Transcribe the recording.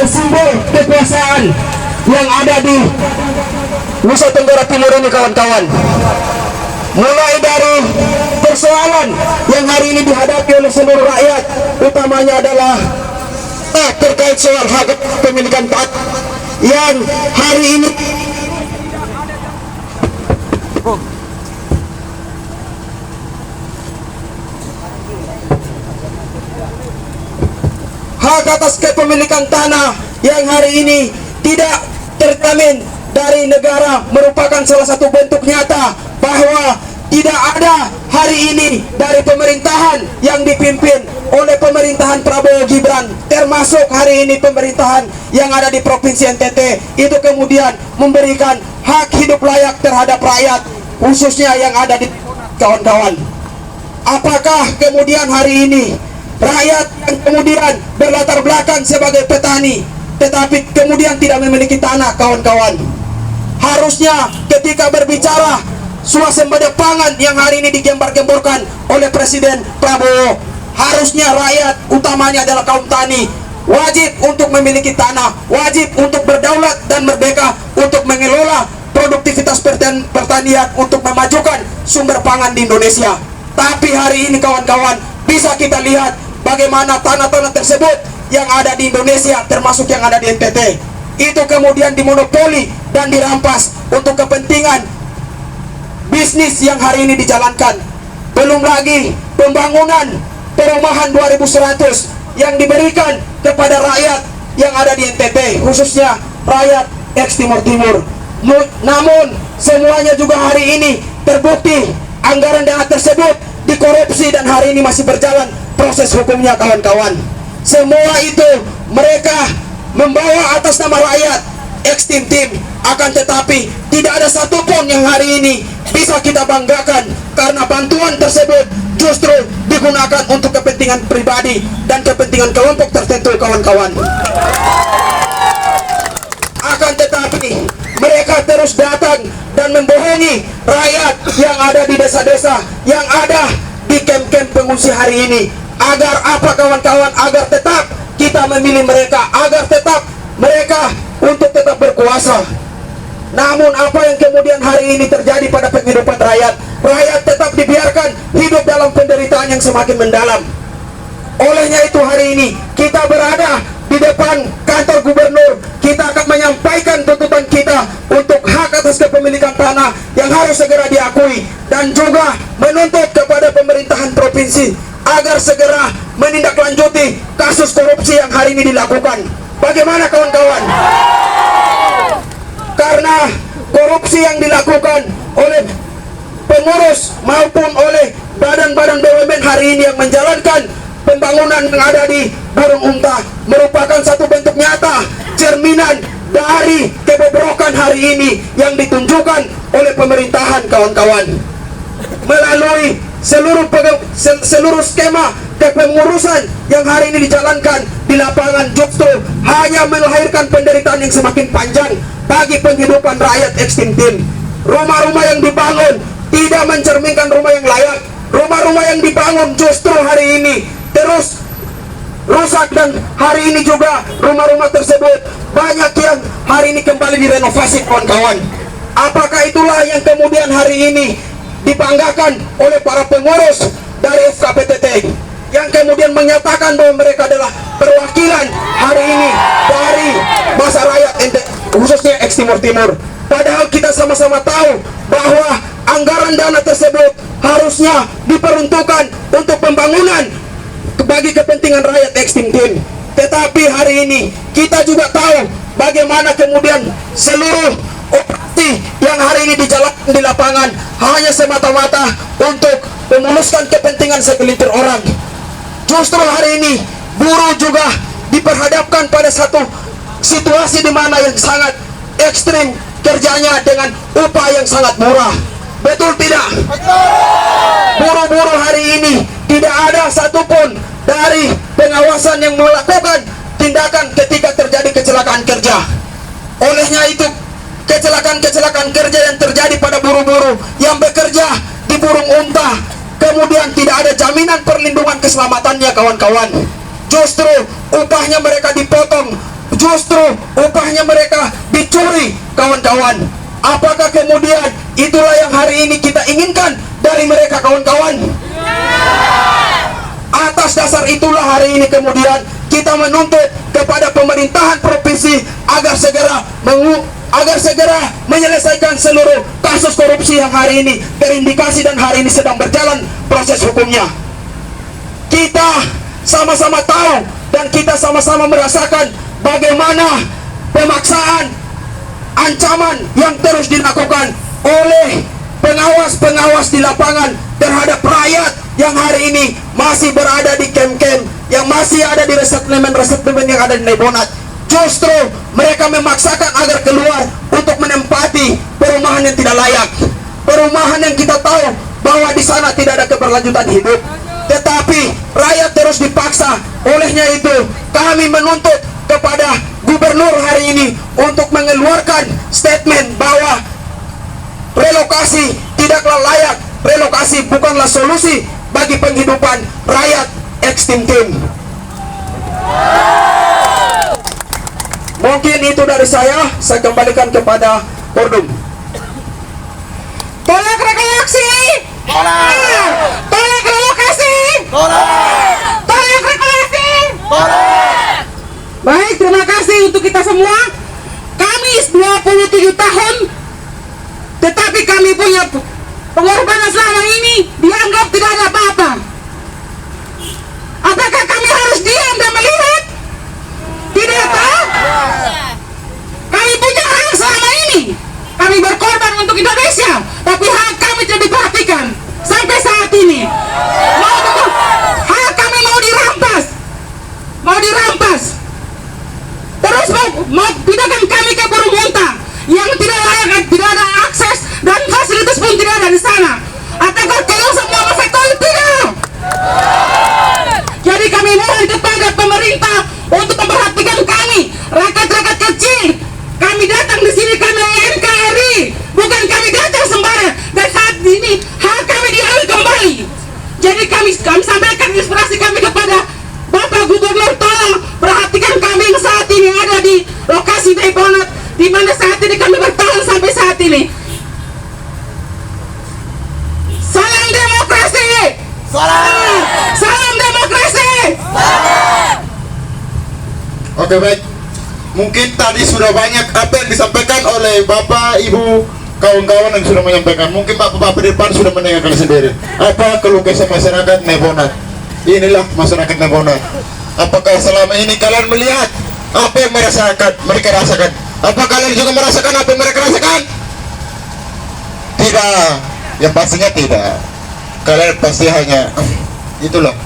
simbol kekuasaan yang ada di Nusa Tenggara Timur ini, kawan-kawan. Mulai dari persoalan yang hari ini dihadapi oleh seluruh rakyat, utamanya adalah terkait soal hak kepemilikan tanah yang hari ini hak atas kepemilikan tanah yang hari ini tidak terjamin dari negara merupakan salah satu bentuk nyata bahwa tidak ada hari ini dari pemerintahan yang dipimpin oleh pemerintahan Prabowo Gibran, termasuk hari ini pemerintahan yang ada di Provinsi NTT, itu kemudian memberikan hak hidup layak terhadap rakyat, khususnya yang ada di kawan-kawan. Apakah kemudian hari ini rakyat yang kemudian berlatar belakang sebagai petani tetapi kemudian tidak memiliki tanah, kawan-kawan? Harusnya ketika berbicara swasembada pangan yang hari ini digembar-gemborkan oleh Presiden Prabowo, harusnya rakyat utamanya adalah kaum tani wajib untuk memiliki tanah, wajib untuk berdaulat dan merdeka untuk mengelola produktivitas pertanian untuk memajukan sumber pangan di Indonesia. Tapi hari ini, kawan-kawan, bisa kita lihat bagaimana tanah-tanah tersebut yang ada di Indonesia, termasuk yang ada di NTT, itu kemudian dimonopoli dan dirampas untuk kepentingan bisnis yang hari ini dijalankan. Belum lagi pembangunan perumahan 2100 yang diberikan kepada rakyat yang ada di NTT, khususnya rakyat ex Timur Timur. Namun semuanya juga hari ini terbukti anggaran dana tersebut dikorupsi dan hari ini masih berjalan proses hukumnya, kawan-kawan. Semua itu mereka membawa atas nama rakyat ex Tim, akan tetapi tidak ada satupun yang hari ini bisa kita banggakan karena bantuan tersebut justru digunakan untuk kepentingan pribadi dan kepentingan kelompok tertentu, kawan-kawan. Akan tetapi mereka terus datang dan membohongi rakyat yang ada di desa-desa, yang ada di kamp-kamp pengungsi hari ini. Agar apa, kawan-kawan? Agar tetap kita memilih mereka, agar tetap mereka untuk tetap berkuasa. Namun apa yang kemudian hari ini terjadi pada penghidupan rakyat? Rakyat tetap dibiarkan hidup dalam penderitaan yang semakin mendalam. Olehnya itu hari ini kita berada di depan kantor gubernur, kita akan menyampaikan tuntutan kita untuk hak atas kepemilikan tanah yang harus segera diakui, dan juga menuntut kepada pemerintahan provinsi agar segera menindaklanjuti kasus korupsi yang hari ini dilakukan. Bagaimana, kawan-kawan? Karena korupsi yang dilakukan oleh pengurus maupun oleh badan-badan BUMN hari ini yang menjalankan pembangunan yang ada di Burung Unta merupakan satu bentuk nyata cerminan dari kebobrokan hari ini yang ditunjukkan oleh pemerintahan, kawan-kawan. Melalui seluruh skema kepengurusan yang hari ini dijalankan di lapangan justru hanya melahirkan penderitaan yang semakin panjang bagi penghidupan rakyat ex Tim. Rumah-rumah yang dibangun tidak mencerminkan rumah yang layak. Rumah-rumah yang dibangun justru hari ini terus rusak, dan hari ini juga rumah-rumah tersebut banyak yang hari ini kembali direnovasi, kawan-kawan. Apakah itulah yang kemudian hari ini dibanggakan oleh para pengurus dari FKPTT yang kemudian menyatakan bahwa mereka adalah perwakilan hari ini dari masa rakyat khususnya ex Timur Timur? Padahal kita sama-sama tahu bahwa anggaran dana tersebut harusnya diperuntukkan untuk pembangunan bagi kepentingan rakyat ex Tim. Tetapi hari ini kita juga tahu bagaimana kemudian seluruh operasi yang hari ini dijalankan di lapangan hanya semata-mata untuk memuluskan kepentingan segelintir orang. Justru hari ini buruh juga diperhadapkan pada satu situasi di mana yang sangat ekstrim kerjanya dengan upah yang sangat murah. Betul tidak? Buruh-buruh hari ini tidak ada satupun dari pengawasan yang melakukan tindakan ketika terjadi kecelakaan kerja. Olehnya itu kecelakaan kerja yang terjadi pada buruh-buruh yang bekerja di Burung Unta kemudian tidak ada jaminan perlindungan keselamatannya, kawan-kawan. Justru upahnya mereka dipotong justru upahnya mereka dicuri, kawan-kawan. Apakah kemudian itulah yang hari ini kita inginkan dari mereka, kawan-kawan? Atas dasar itulah hari ini kemudian kita menuntut kepada pemerintahan provinsi agar segera menyelesaikan seluruh kasus korupsi yang hari ini terindikasi dan hari ini sedang berjalan proses hukumnya. Kita sama-sama tahu dan kita sama-sama merasakan bagaimana pemaksaan, ancaman yang terus dilakukan oleh pengawas-pengawas di lapangan terhadap rakyat yang hari ini masih berada di kem-kem, yang masih ada di resettlement yang ada di Nebonat. Justru mereka memaksakan agar keluar untuk menempati perumahan yang tidak layak, perumahan yang kita tahu bahwa di sana tidak ada keberlanjutan hidup, tetapi rakyat terus dipaksa. Olehnya itu kami menuntut kepada gubernur hari ini untuk mengeluarkan statement bahwa relokasi tidaklah layak, relokasi bukanlah solusi bagi penghidupan rakyat ekstrim. Mungkin itu dari saya kembalikan kepada Ordum. Tolak relokasi! Tolak! Tolak relokasi! Tolak! Tolak relokasi! Tolak! Baik, terima kasih untuk kita semua. Kami 27 tahun, tetapi kami punya pengorbanan selama ini dianggap tidak ada apa-apa. Apakah kami harus diam dan melihat? Tidak, tak? Kami punya hak selama ini. Kami berkorban untuk Indonesia, tapi hak kami tidak diperhatikan sampai saat ini. Hak kami mau dirampas. Terus mau pindahkan kami ke Burung-Unta yang tidak layak, tidak ada akses dan fasilitas pun tidak ada di sana. Apakah kalian semua betul? Tidak. Jadi kami mohon kepada pemerintah untuk memperhatikan kami, rakyat-rakyat kecil. Kami datang di sini kami NKRI, bukan kami datang sembarang. Dan saat ini hak kami diambil kembali. Jadi kami sampaikan inspirasi kami kepada Bapak Gubernur, tolong perhatikan kami yang saat ini ada di lokasi Nebonat, di mana saat ini kami bertahan sampai saat ini. Salam demokrasi! Salam! Salam demokrasi! Oke, baik. Mungkin tadi sudah banyak apa yang disampaikan oleh Bapak, Ibu, kawan-kawan yang sudah menyampaikan. Mungkin Bapak-Bapak di depan sudah mendengarkan sendiri. Apa keluh kesah masyarakat Nebonat? Inilah masyarakat Nebonat. Apakah selama ini kalian melihat apa yang mereka rasakan? Apa kalian juga merasakan apa yang mereka rasakan? Tidak. Yang pastinya tidak. Kalian pasti hanya itulah